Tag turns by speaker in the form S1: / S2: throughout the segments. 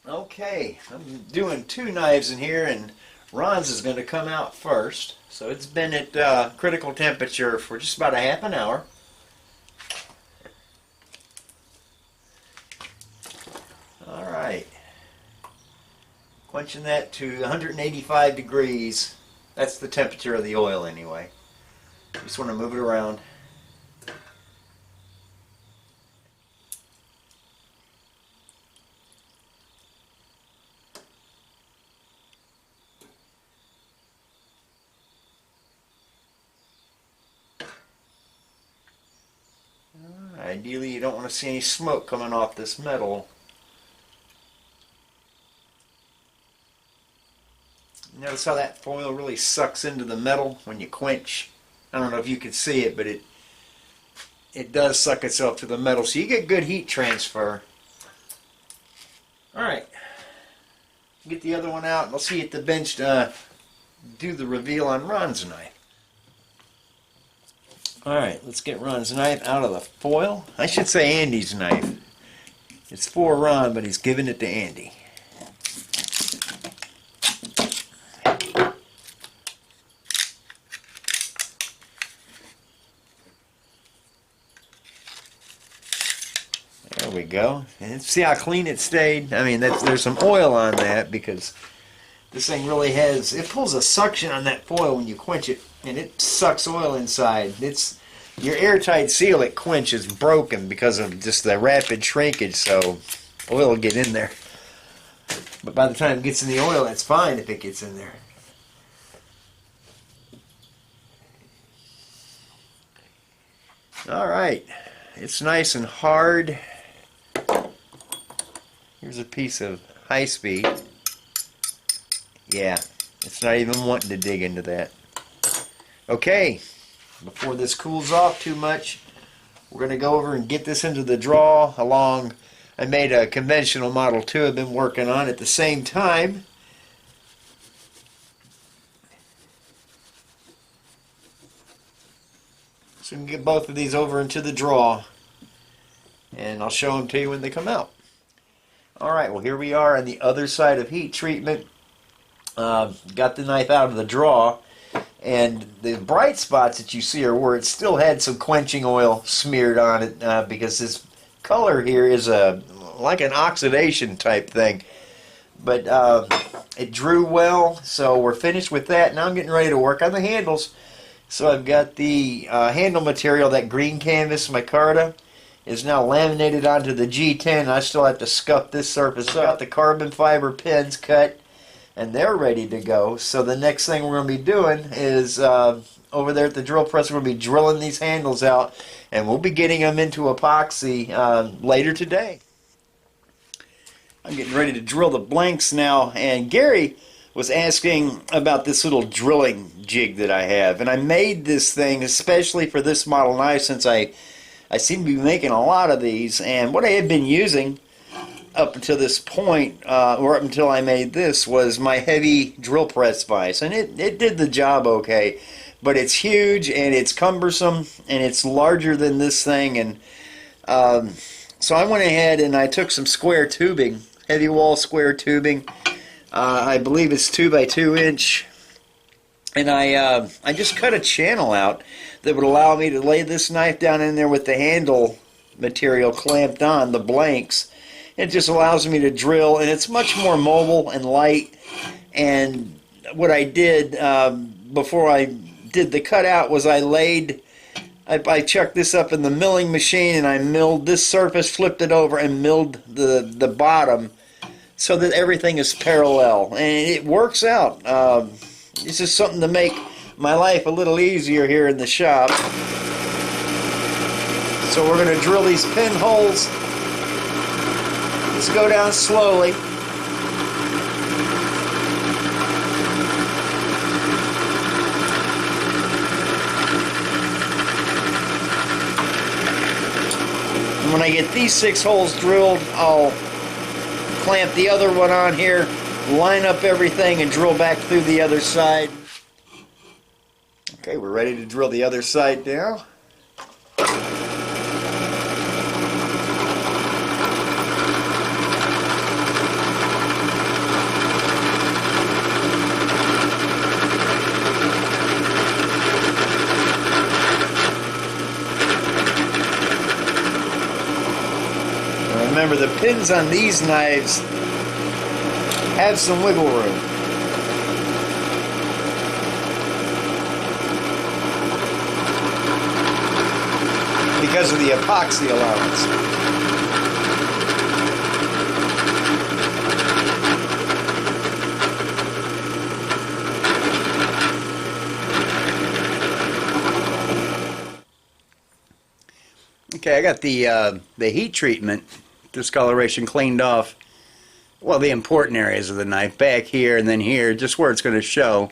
S1: Okay, I'm doing two knives in here, and Ron's is going to come out first. So it's been at critical temperature for just about a half an hour. All right, quenching that to 185 degrees. That's the temperature of the oil anyway. Just want to move it around. Ideally, you don't want to see any smoke coming off this metal. Notice how that foil really sucks into the metal when you quench. I don't know if you can see it, but it does suck itself to the metal, so you get good heat transfer. Alright, get the other one out, and I'll see you at the bench to do the reveal on Ron's knife. Alright, let's get Ron's knife out of the foil. I should say Andy's knife. It's for Ron, but he's giving it to Andy. There we go. And see how clean it stayed? I mean, there's some oil on that because this thing really it pulls a suction on that foil when you quench it, and it sucks oil inside. Your airtight seal at quench is broken because of just the rapid shrinkage, so oil will get in there. But by the time it gets in the oil, that's fine if it gets in there. Alright, it's nice and hard. Here's a piece of high speed. Yeah, it's not even wanting to dig into that. Okay, before this cools off too much, we're going to go over and get this into the draw along. I made a conventional Model 2 I've been working on at the same time. So we can get both of these over into the draw, and I'll show them to you when they come out. Alright, well here we are on the other side of heat treatment. Got the knife out of the draw, and the bright spots that you see are where it still had some quenching oil smeared on it, because this color here is like an oxidation type thing. But it drew well, so we're finished with that. Now I'm getting ready to work on the handles. So I've got the handle material, that green canvas micarta, is now laminated onto the G10. I still have to scuff this surface up. Got the carbon fiber pins cut, and they're ready to go. So the next thing we're going to be doing is over there at the drill press, we're going to be drilling these handles out, and we'll be getting them into epoxy later today. I'm getting ready to drill the blanks now, and Gary was asking about this little drilling jig that I have, and I made this thing especially for this model knife since I seem to be making a lot of these, and what I had been using up until this point, or up until I made this, was my heavy drill press vise, and it did the job okay, but it's huge and it's cumbersome and it's larger than this thing, and so I went ahead and I took some square tubing, heavy wall square tubing. I believe it's 2 by 2 inch, and I just cut a channel out that would allow me to lay this knife down in there with the handle material clamped on, the blanks. It just allows me to drill, and it's much more mobile and light. And what I did before I did the cutout was I chucked this up in the milling machine, and I milled this surface, flipped it over, and milled the bottom so that everything is parallel, and it works out. This is something to make my life a little easier here in the shop. So we're going to drill these pinholes. Let's go down slowly. And when I get these 6 holes drilled, I'll clamp the other one on here, line up everything, and drill back through the other side. Okay, we're ready to drill the other side now. pins on these knives have some wiggle room. Because of the epoxy allowance. Okay, I got the heat treatment discoloration cleaned off. Well, the important areas of the knife, back here and then here, just where it's going to show.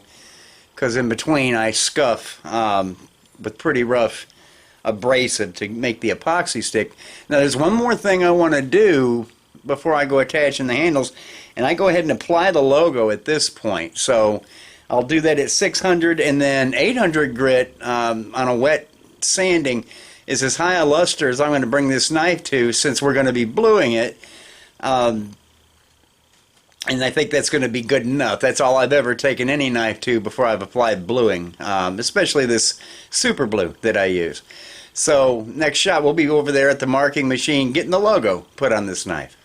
S1: Because in between I scuff with pretty rough abrasive to make the epoxy stick. Now there's one more thing I want to do before I go attaching the handles, and I go ahead and apply the logo at this point. So I'll do that at 600, and then 800 grit on a wet sanding is as high a luster as I'm going to bring this knife to, since we're going to be bluing it. And I think that's going to be good enough. That's all I've ever taken any knife to before I've applied bluing, especially this super blue that I use. So next shot we'll be over there at the marking machine getting the logo put on this knife.